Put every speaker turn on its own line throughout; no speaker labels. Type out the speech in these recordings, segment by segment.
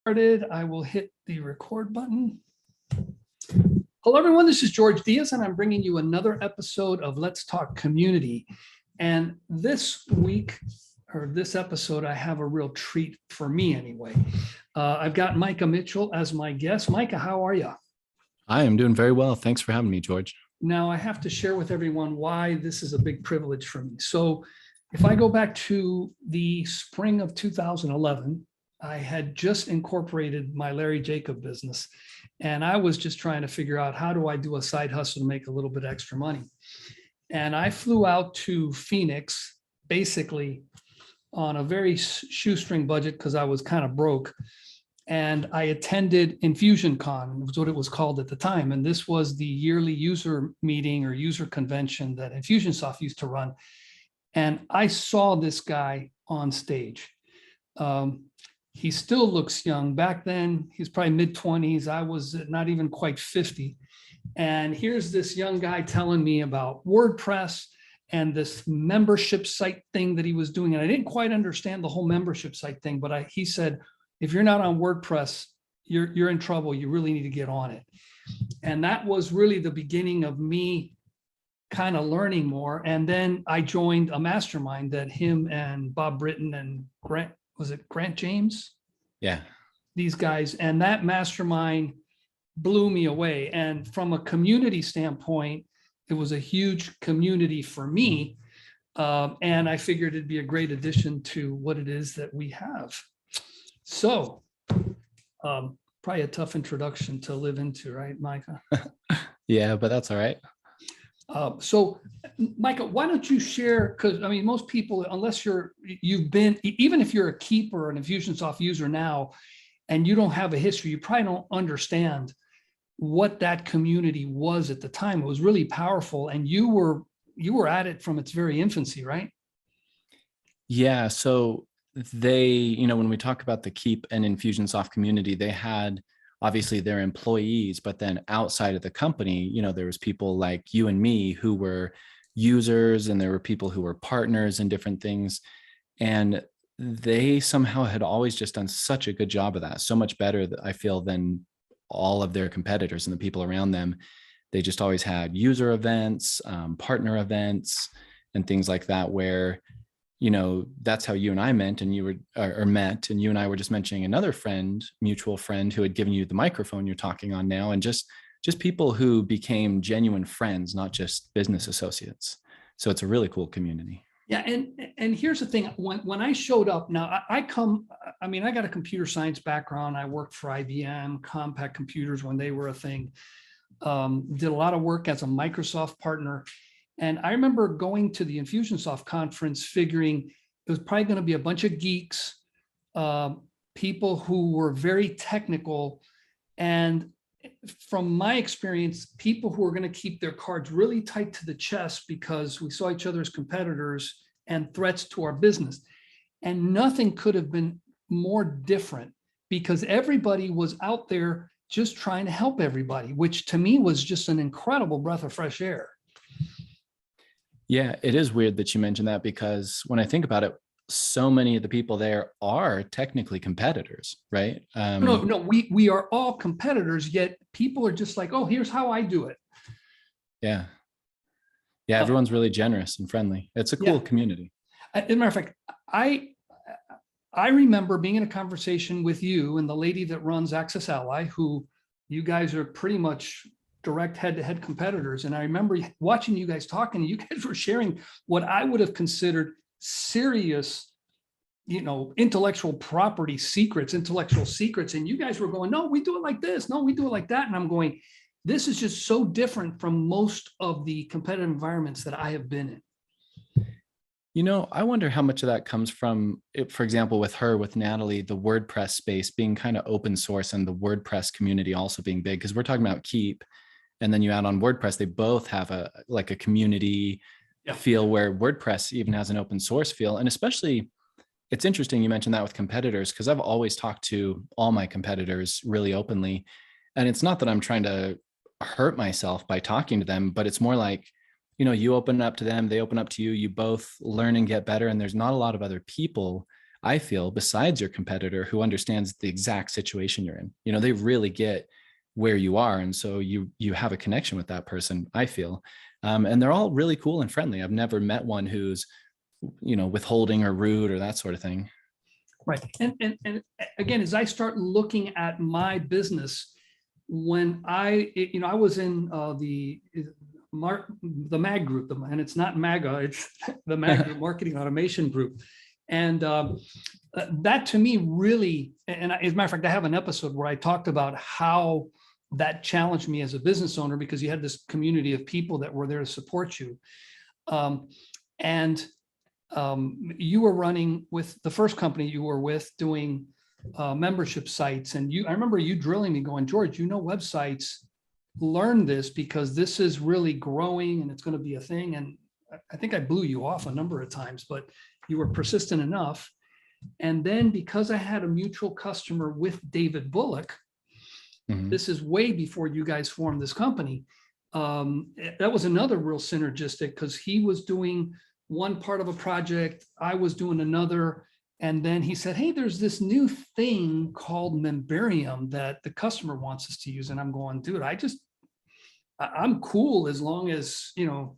Started, I will hit the record button. Hello, everyone. This is George Diaz, and I'm bringing you another episode of Let's Talk Community. And this week, or this episode, I have a real treat for me anyway. I've got Micah Mitchell as my guest. Micah, how are you?
I am doing very well. Thanks for having me, George.
Now, I have to share with everyone why this is a big privilege for me. So if I go back to the spring of 2011, I had just incorporated my Larry Jacob business, and I was just trying to figure out how do I do a side hustle to make a little bit extra money. And I flew out to Phoenix, basically on a very shoestring budget because I was kind of broke. And I attended Infusion Con, was what it was called at the time. And this was the yearly user meeting or user convention that Infusionsoft used to run. And I saw this guy on stage. He still looks young. Back then, he's probably mid-20s. I was not even quite 50. And here's this young guy telling me about WordPress and this membership site thing that he was doing. And I didn't quite understand the whole membership site thing, but he said, if you're not on WordPress, you're in trouble. You really need to get on it. And that was really the beginning of me kind of learning more. And then I joined a mastermind that him and Bob Britton and Grant James?
Yeah.
These guys, and that mastermind blew me away. And from a community standpoint, it was a huge community for me. And I figured it'd be a great addition to what it is that we have. So probably a tough introduction to live into, right, Micah?
Yeah, but that's all right.
So, Micah, why don't you share? Because I mean, most people, unless you've been, even if you're a Keap or an Infusionsoft user now, and you don't have a history, you probably don't understand what that community was at the time. It was really powerful, and you were at it from its very infancy, right?
Yeah. So when we talk about the Keap and Infusionsoft community, they had obviously their employees, but then outside of the company, there was people like you and me who were users, and there were people who were partners in different things. And they somehow had always just done such a good job of that, so much better, I feel, than all of their competitors and the people around them. They just always had user events, partner events, and things like that, where that's how you and I met, and you and I were just mentioning another friend, mutual friend, who had given you the microphone you're talking on now, and just people who became genuine friends, not just business associates. So it's a really cool community.
Yeah, and here's the thing: when I showed up, now I got a computer science background. I worked for IBM, Compaq Computers when they were a thing. Did a lot of work as a Microsoft partner. And I remember going to the Infusionsoft conference figuring it was probably going to be a bunch of geeks, people who were very technical. And from my experience, people who were going to keep their cards really tight to the chest because we saw each other as competitors and threats to our business. And nothing could have been more different because everybody was out there just trying to help everybody, which to me was just an incredible breath of fresh air.
Yeah, it is weird that you mentioned that, because when I think about it, so many of the people there are technically competitors, right?
No, we are all competitors, yet people are just like, oh, here's how I do it.
Yeah. Yeah, everyone's really generous and friendly. It's a cool community.
As a matter of fact, I remember being in a conversation with you and the lady that runs Access Ally, who you guys are pretty much direct head-to-head competitors. And I remember watching you guys talking, and you guys were sharing what I would have considered serious, intellectual property secrets, intellectual secrets. And you guys were going, no, we do it like this. No, we do it like that. And I'm going, this is just so different from most of the competitive environments that I have been in.
I wonder how much of that comes from, for example, with Natalie, the WordPress space being kind of open source and the WordPress community also being big, because we're talking about Keap. And then you add on WordPress, they both have a community feel, where WordPress even has an open source feel. And especially, it's interesting you mentioned that with competitors, because I've always talked to all my competitors really openly. And it's not that I'm trying to hurt myself by talking to them, but it's more like, you open up to them, they open up to you, you both learn and get better. And there's not a lot of other people I feel, besides your competitor who understands the exact situation you're in. You know, they really get where you are. And so you have a connection with that person, I feel. And they're all really cool and friendly. I've never met one who's, you know, withholding or rude or that sort of thing.
Right. And again, as I start looking at my business, when I was in the MAG group, and it's not MAGA, it's the MAG group, Marketing Automation Group. And that to me really, and as a matter of fact, I have an episode where I talked about how that challenged me as a business owner, because you had this community of people that were there to support you. And you were running with the first company you were with doing membership sites. And I remember you drilling me going, George, you know, websites, learn this because this is really growing and it's going to be a thing. And I think I blew you off a number of times, but you were persistent enough. And then because I had a mutual customer with David Bullock, this is way before you guys formed this company. That was another real synergistic, because he was doing one part of a project, I was doing another. And then he said, hey, there's this new thing called Membarium that the customer wants us to use. And I'm going, dude, I'm cool as long as, you know,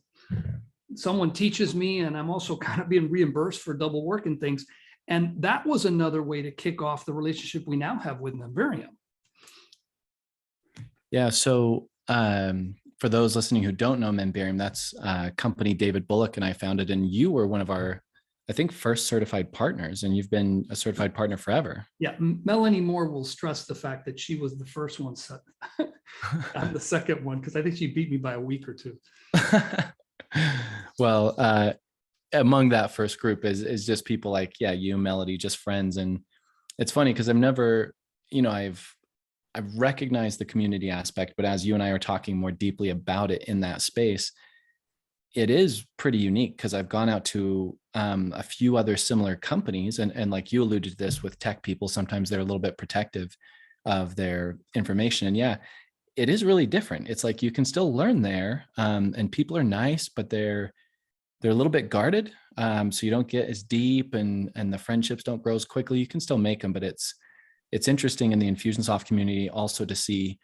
someone teaches me, and I'm also kind of being reimbursed for double work and things. And that was another way to kick off the relationship we now have with Membarium.
Yeah. So for those listening who don't know Membarium, that's a company David Bullock and I founded, and you were one of our, I think, first certified partners, and you've been a certified partner forever.
Yeah. Melanie Moore will stress the fact that she was the first one. I'm the second one, because I think she beat me by a week or two.
Well, among that first group is just people like, yeah, you, Melody, just friends. And it's funny because I've never, you know, I've recognized the community aspect, but as you and I are talking more deeply about it in that space, it is pretty unique, because I've gone out to a few other similar companies, and like you alluded to this with tech people, sometimes they're a little bit protective of their information. And yeah, it is really different. It's like you can still learn there, and people are nice, but they're a little bit guarded. So you don't get as deep, and the friendships don't grow as quickly. You can still make them, but it's interesting in the Infusionsoft community also to see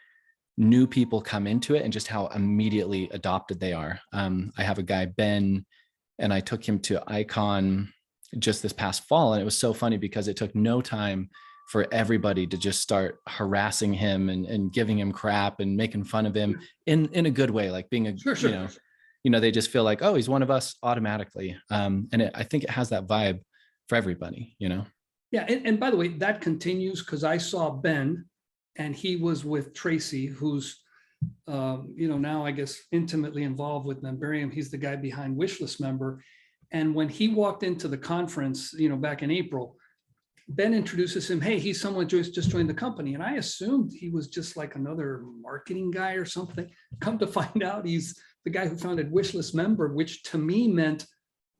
new people come into it and just how immediately adopted they are. I have a guy, Ben, and I took him to Icon just this past fall. And it was so funny because it took no time for everybody to just start harassing him and giving him crap and making fun of him in a good way, like being a,
Sure.
you know, they just feel like, oh, he's one of us automatically. And I think it has that vibe for everybody, you know?
Yeah. And by the way, that continues, because I saw Ben, and he was with Tracy, who's, now I guess intimately involved with Membarium. He's the guy behind Wishlist Member. And when he walked into the conference, back in April, Ben introduces him. Hey, he's someone just joined the company. And I assumed he was just like another marketing guy or something. Come to find out, he's the guy who founded Wishlist Member, which to me meant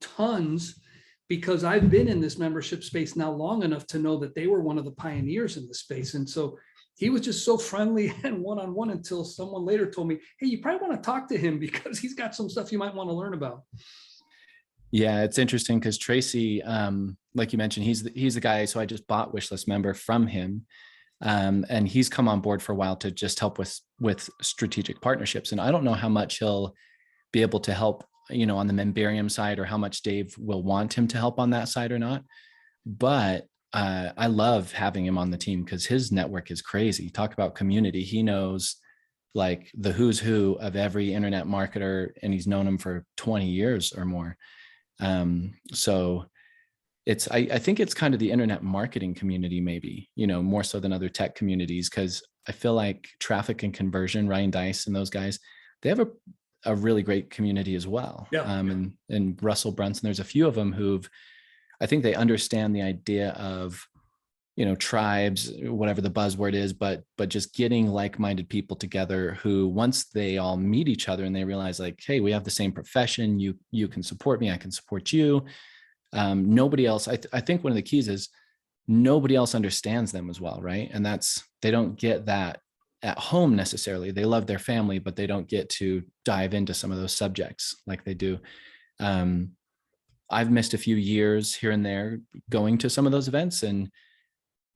tons, because I've been in this membership space now long enough to know that they were one of the pioneers in the space. And so he was just so friendly and one-on-one, until someone later told me, hey, you probably want to talk to him because he's got some stuff you might want to learn about.
Yeah, it's interesting because Tracy, like you mentioned, he's the guy. So I just bought Wishlist Member from him. And he's come on board for a while to just help with strategic partnerships. And I don't know how much he'll be able to help, on the Membarium side, or how much Dave will want him to help on that side or not. But I love having him on the team because his network is crazy. Talk about community. He knows like the who's who of every internet marketer, and he's known them for 20 years or more. So I think it's kind of the internet marketing community, maybe, more so than other tech communities, because I feel like Traffic and Conversion, Ryan Dice and those guys, they have a really great community as well.
Yeah.
And Russell Brunson, there's a few of them I think they understand the idea of, tribes, whatever the buzzword is, but just getting like-minded people together who, once they all meet each other and they realize like, hey, we have the same profession, you can support me, I can support you. Nobody else, I think one of the keys is nobody else understands them as well, right? And they don't get that at home necessarily. They love their family, but they don't get to dive into some of those subjects like they do. I've missed a few years here and there going to some of those events. And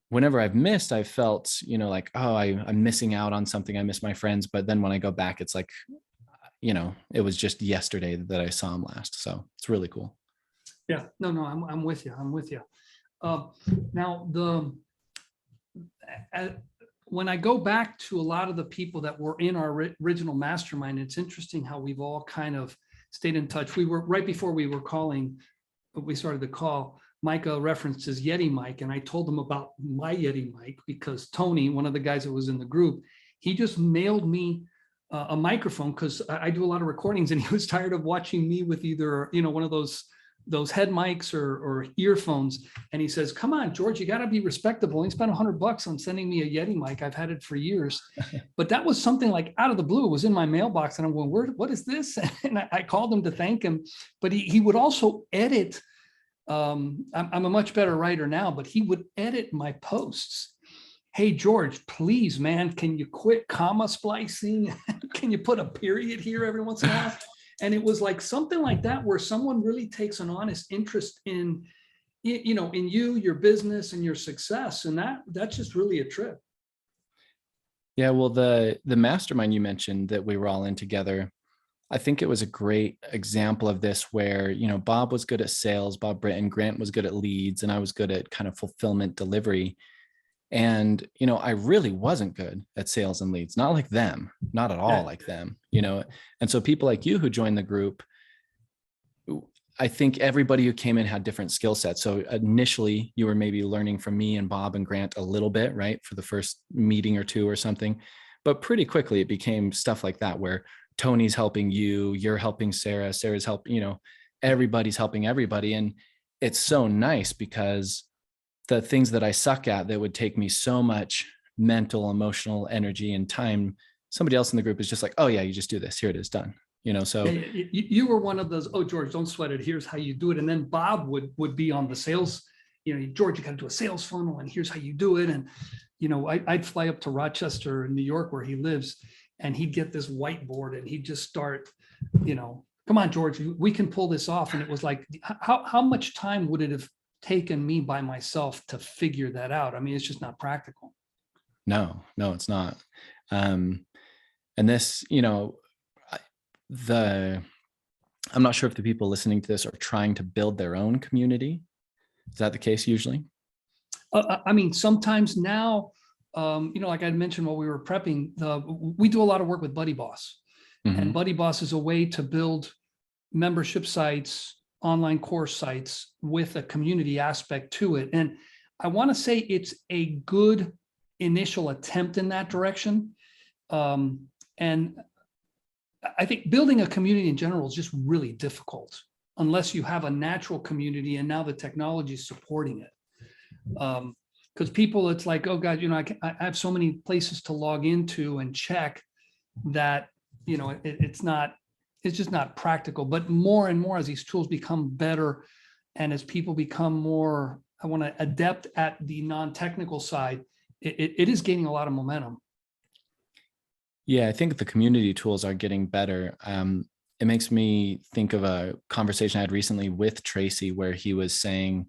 whenever I've missed, I've felt, like, oh, I'm missing out on something. I miss my friends. But then when I go back, it's like, it was just yesterday that I saw him last. So it's really cool.
Yeah, no, I'm with you. I'm with you. Now when I go back to a lot of the people that were in our original mastermind, it's interesting how we've all kind of stayed in touch. We were right before we started the call, Micah referenced his Yeti mic, and I told him about my Yeti mic because Tony, one of the guys that was in the group, he just mailed me a microphone because I do a lot of recordings, and he was tired of watching me with either, one of those head mics or earphones. And he says, come on, George, you got to be respectable. He spent $100 on sending me a Yeti mic. I've had it for years, but that was something like out of the blue. It was in my mailbox and I'm going, what is this? And I called him to thank him, but he would also edit. I'm a much better writer now, but he would edit my posts. Hey, George, please, man, can you quit comma splicing? Can you put a period here every once in a while? And it was like something like that, where someone really takes an honest interest in, in you, your business, and your success. And that's just really a trip.
Yeah, well, the mastermind you mentioned that we were all in together, I think it was a great example of this where, Bob was good at sales, Bob Britton, Grant was good at leads, and I was good at kind of fulfillment delivery. And, I really wasn't good at sales and leads, not like them, not at all like them, And so people like you who joined the group, I think everybody who came in had different skill sets. So initially you were maybe learning from me and Bob and Grant a little bit, right? For the first meeting or two or something, but pretty quickly it became stuff like that, where Tony's helping you, you're helping Sarah, Sarah's helping, everybody's helping everybody. And it's so nice because the things that I suck at that would take me so much mental, emotional energy and time, somebody else in the group is just like, oh yeah, you just do this. Here it is, done. So
you were one of those, oh, George, don't sweat it. Here's how you do it. And then Bob would be on the sales, George, you got to do a sales funnel and here's how you do it. And, I'd fly up to Rochester, New York, where he lives, and he'd get this whiteboard and he'd just start, come on, George, we can pull this off. And it was like, how much time would it have taken me by myself to figure that out? I mean, it's just not practical.
No, it's not. And this, I'm not sure if the people listening to this are trying to build their own community. Is that the case usually?
I mean, sometimes now, like I mentioned while we were prepping, we do a lot of work with Buddy Boss. Mm-hmm. And Buddy Boss is a way to build membership sites, online course sites with a community aspect to it. And I want to say it's a good initial attempt in that direction. And I think building a community in general is just really difficult unless you have a natural community and now the technology is supporting it. Because people, it's like, oh God, I have so many places to log into and check that, it's just not practical. But more and more as these tools become better and as people become more, adept at the non-technical side, it is gaining a lot of momentum.
Yeah, I think the community tools are getting better. It makes me think of a conversation I had recently with Tracy where he was saying,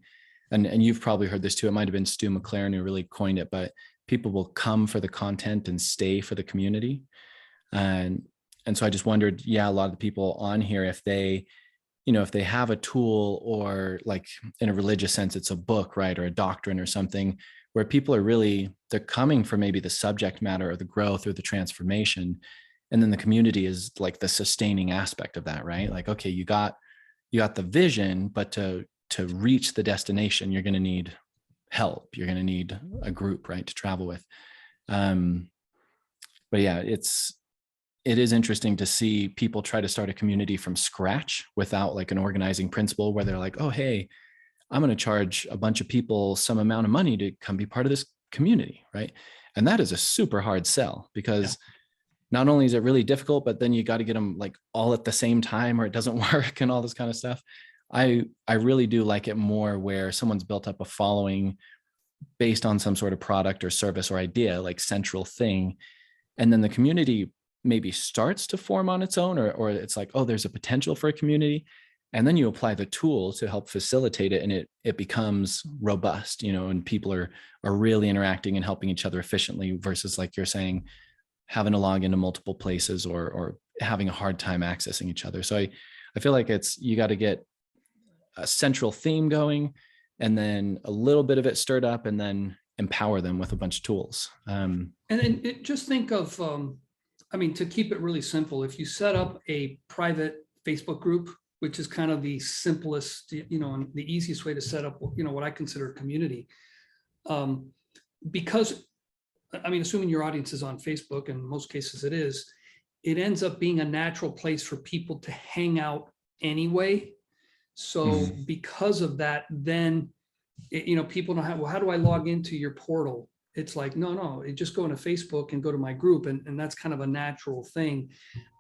and you've probably heard this too, it might have been Stu McLaren who really coined it, but people will come for the content and stay for the community. And so I just wondered, a lot of the people on here, if they have a tool or like in a religious sense, it's a book, right? Or a doctrine or something where people are really, they're coming for maybe the subject matter or the growth or the transformation. And then the community is like the sustaining aspect of that, right? Like, okay, you got the vision, but to reach the destination, you're going to need help. You're going to need a group, right, to travel with. But yeah, it is interesting to see people try to start a community from scratch without like an organizing principle where they're like, oh, hey, I'm going to charge a bunch of people some amount of money to come be part of this community, right? And that is a super hard sell because not only is it really difficult, but then you got to get them like all at the same time or it doesn't work and all this kind of stuff. I really do like it more where someone's built up a following based on some sort of product or service or idea, like central thing. And then the community maybe starts to form on its own, or it's like, oh, there's a potential for a community. and then you apply the tool to help facilitate it, and it becomes robust, and people are really interacting and helping each other efficiently, versus, like you're saying, having to log into multiple places or having a hard time accessing each other. So I feel like you got to get a central theme going, and then a little bit of it stirred up, and then empower them with a bunch of tools.
And then just think of, to keep it really simple, if you set up a private Facebook group, which is kind of the simplest, and the easiest way to set up, what I consider a community. Because, assuming your audience is on Facebook, and in most cases it is, it ends up being a natural place for people to hang out anyway. So because of that, then, people know how do I log into your portal? It's like, no, just go into Facebook and go to my group. And that's kind of a natural thing.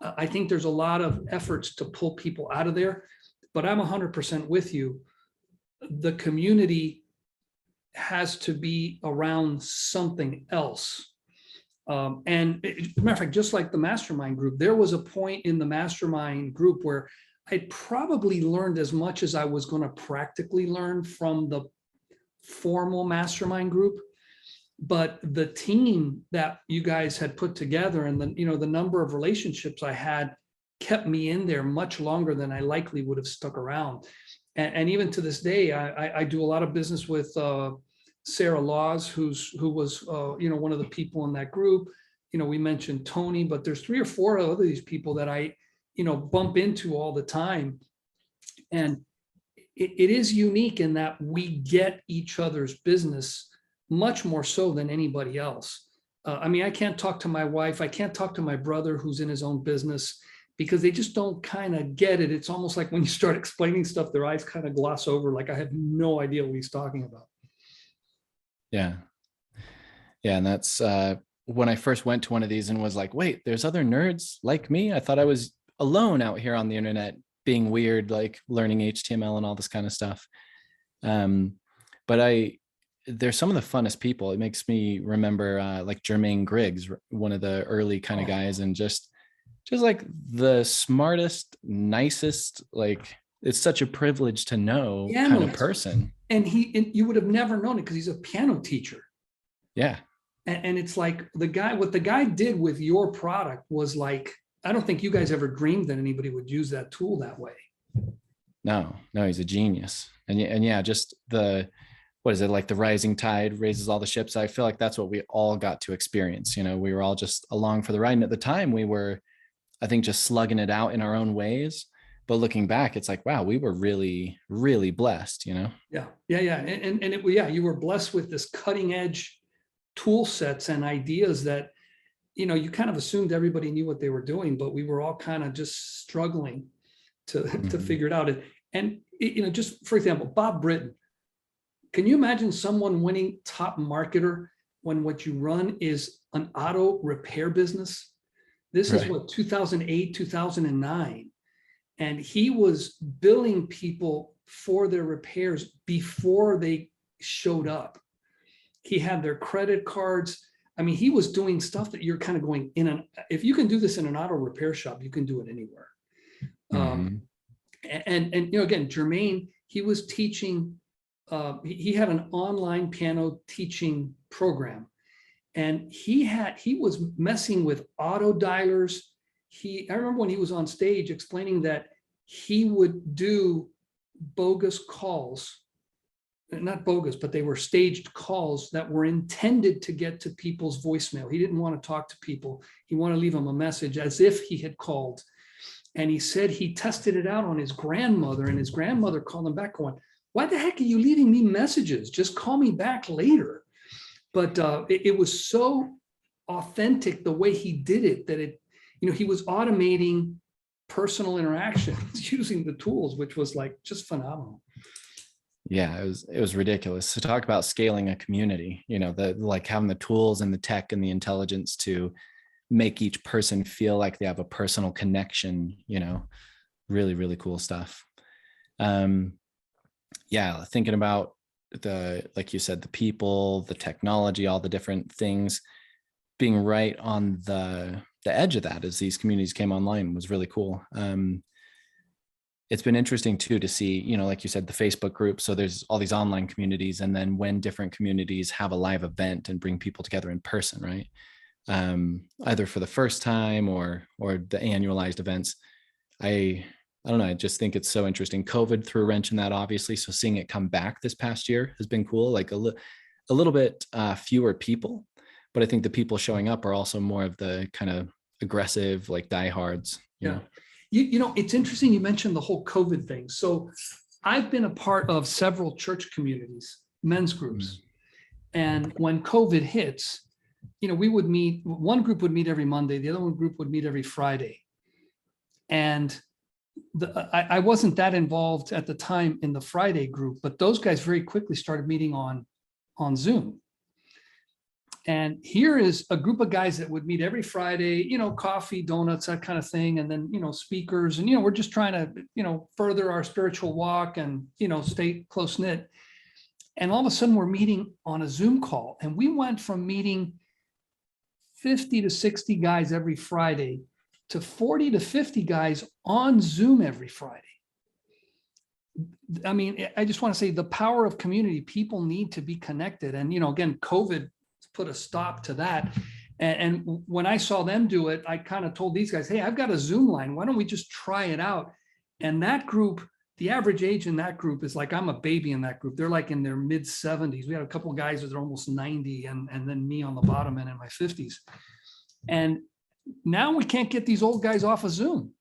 I think there's a lot of efforts to pull people out of there, but I'm 100% with you. The community has to be around something else. And as a matter of fact, just like the mastermind group, there was a point in the mastermind group where I probably learned as much as I was going to practically learn from the formal mastermind group. But the team that you guys had put together, and the number of relationships I had, kept me in there much longer than I likely would have stuck around. And even to this day, I do a lot of business with Sarah Laws, who was one of the people in that group. We mentioned Tony, but there's 3 or 4 of these people that I bump into all the time. And it is unique in that we get each other's business much more so than anybody else. I can't talk to my wife. I can't talk to my brother who's in his own business, because they just don't kind of get it. It's almost like when you start explaining stuff, their eyes kind of gloss over, like I have no idea what he's talking about.
Yeah. Yeah. And that's when I first went to one of these and was like, wait, there's other nerds like me. I thought I was alone out here on the internet being weird, like learning HTML and all this kind of stuff. But they're some of the funnest people. It makes me remember like Jermaine Griggs, one of the early kind of guys, and just like the smartest, nicest, like it's such a privilege to know kind of person.
And you would have never known it because he's a piano teacher.
Yeah.
And it's like what the guy did with your product was like, I don't think you guys ever dreamed that anybody would use that tool that way.
No, he's a genius. And yeah, just what is it, like the rising tide raises all the ships. I feel like that's what we all got to experience. We were all just along for the ride. And at the time we were, I think, just slugging it out in our own ways. But looking back, it's like, wow, we were really, really blessed, Yeah.
And you were blessed with this cutting edge tool sets and ideas that, you kind of assumed everybody knew what they were doing, but we were all kind of just struggling to figure it out. And just for example, Bob Britton, can you imagine someone winning top marketer when what you run is an auto repair business? This is what, 2008, 2009. And he was billing people for their repairs before they showed up. He had their credit cards. He was doing stuff that you're kind of going if you can do this in an auto repair shop, you can do it anywhere. And again, Jermaine, he was teaching, he had an online piano teaching program, and he was messing with auto dialers. I remember when he was on stage explaining that he would do bogus calls, not bogus, but they were staged calls that were intended to get to people's voicemail. He didn't want to talk to people. He wanted to leave them a message as if he had called. And he said he tested it out on his grandmother, and his grandmother called him back going, "Why the heck are you leaving me messages? Just call me back later." But it was so authentic the way he did it that he was automating personal interactions using the tools, which was like just phenomenal.
Yeah, it was ridiculous to talk about scaling a community, like having the tools and the tech and the intelligence to make each person feel like they have a personal connection, really, really cool stuff. Yeah, thinking about like you said, the people, the technology, all the different things being right on the edge of that as these communities came online was really cool. it's been interesting too to see, like you said, the Facebook group. So there's all these online communities, and then when different communities have a live event and bring people together in person, right? Either for the first time or the annualized events. I don't know. I just think it's so interesting. COVID threw a wrench in that, obviously. So seeing it come back this past year has been cool. Like a little bit fewer people, but I think the people showing up are also more of the kind of aggressive, like diehards.
Yeah. It's interesting you mentioned the whole COVID thing. So I've been a part of several church communities, men's groups. And when COVID hits, we would meet, one group would meet every Monday, the other one group would meet every Friday. And I wasn't that involved at the time in the Friday group, but those guys very quickly started meeting on Zoom. And here is a group of guys that would meet every Friday, coffee, donuts, that kind of thing. And then, speakers, and, we're just trying to, further our spiritual walk and, stay close knit. And all of a sudden we're meeting on a Zoom call, and we went from meeting 50 to 60 guys every Friday to 40 to 50 guys on Zoom every Friday. I mean, I just want to say the power of community. People need to be connected. And, again, COVID put a stop to that. And when I saw them do it, I kind of told these guys, hey, I've got a Zoom line. Why don't we just try it out? And that group, the average age in that group is like, I'm a baby in that group. They're like in their mid 70s. We had a couple of guys that are almost 90 and then me on the bottom end in my 50s. And now we can't get these old guys off of Zoom.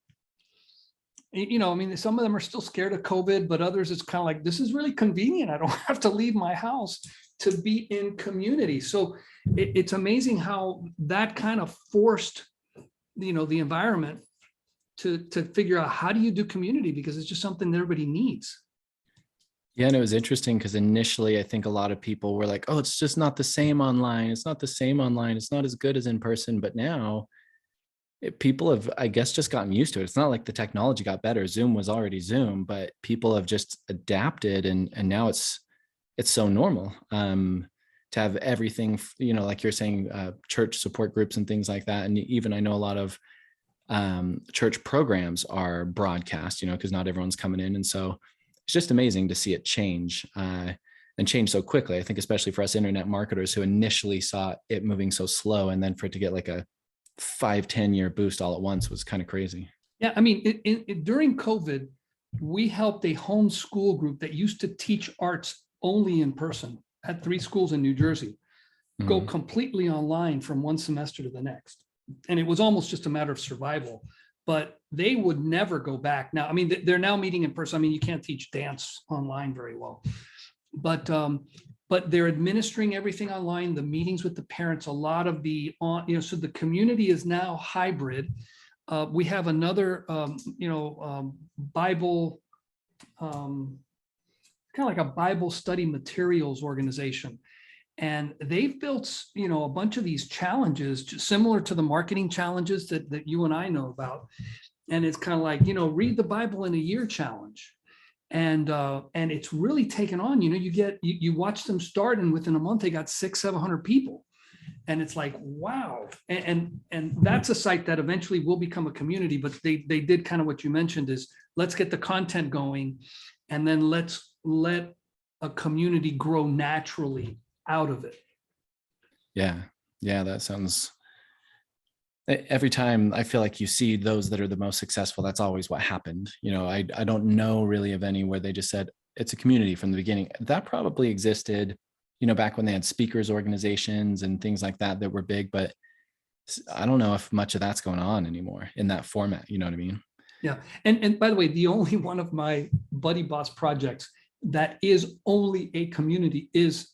I mean, some of them are still scared of COVID, but others, it's kind of like, this is really convenient. I don't have to leave my house to be in community. So it's amazing how that kind of forced, the environment to figure out how do you do community, because it's just something that everybody needs.
Yeah, and it was interesting because initially I think a lot of people were like, oh, it's just not the same online. It's not the same online. It's not as good as in person. But now people have, I guess, just gotten used to it. It's not like the technology got better. Zoom was already Zoom, but people have just adapted, and now it's so normal to have everything, like you're saying, church support groups and things like that. And even I know a lot of church programs are broadcast, because not everyone's coming in. And so it's just amazing to see it change and change so quickly. I think especially for us internet marketers who initially saw it moving so slow, and then for it to get like a 5-10 year boost all at once was kind of crazy.
Yeah. I mean, during COVID, we helped a homeschool group that used to teach arts only in person at 3 schools in New Jersey go completely online from one semester to the next. And it was almost just a matter of survival, but they would never go back. Now, I mean, they're now meeting in person. I mean, you can't teach dance online very well, but they're administering everything online, the meetings with the parents, a lot of the, so the community is now hybrid. We have another, Bible, kind of like a Bible study materials organization. And they've built, a bunch of these challenges similar to the marketing challenges that you and I know about. And it's kind of like, read the Bible in a year challenge. And it's really taken on, you watch them start, and within a month, they got 600-700 people. And it's like, wow. And that's a site that eventually will become a community, but they did kind of what you mentioned is, let's get the content going, and then let's let a community grow naturally out of it.
Yeah. That sounds, every time I feel like you see those that are the most successful, that's always what happened. I don't know really of any where they just said it's a community from the beginning. That probably existed, back when they had speakers organizations and things like that were big, but I don't know if much of that's going on anymore in that format. You know what I mean?
Yeah. And by the way, the only one of my Buddy Boss projects that is only a community is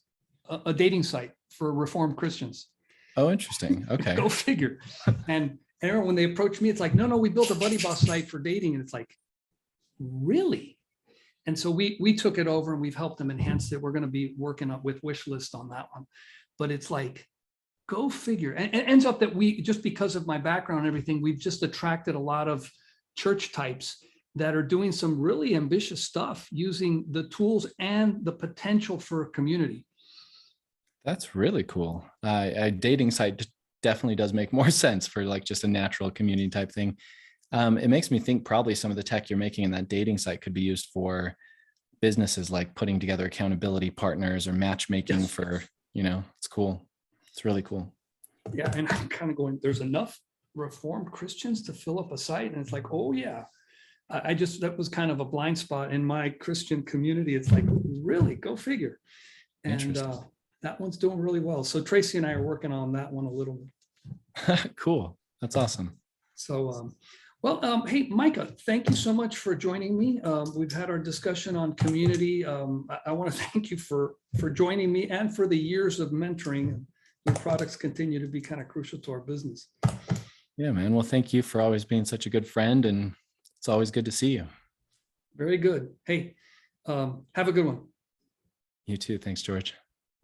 a dating site for Reformed Christians.
Oh, interesting. Okay.
Go figure. And when they approach me, it's like, no, we built a Buddy Boss site for dating. And it's like, really? And so we took it over and we've helped them enhance it. We're going to be working up with Wishlist on that one. But it's like, go figure. And it ends up that we, just because of my background and everything, we've just attracted a lot of church types that are doing some really ambitious stuff using the tools and the potential for a community.
That's really cool. A dating site definitely does make more sense for like just a natural community type thing. It makes me think probably some of the tech you're making in that dating site could be used for businesses, like putting together accountability partners or matchmaking
Yes.
for, it's cool. It's really cool.
Yeah, and I'm kind of going, there's enough Reformed Christians to fill up a site, and it's like, oh yeah. I just, that was kind of a blind spot in my Christian community. It's like, really, go figure. And
Interesting.
that one's doing really well. So Tracy and I are working on that one a little bit.
Cool. That's awesome.
So, hey, Micah, thank you so much for joining me. We've had our discussion on community. I want to thank you for joining me and for the years of mentoring. Your products continue to be kind of crucial to our business.
Yeah, man. Well, thank you for always being such a good friend, and it's always good to see you.
Very good. Hey, have a good one.
You too. Thanks, George.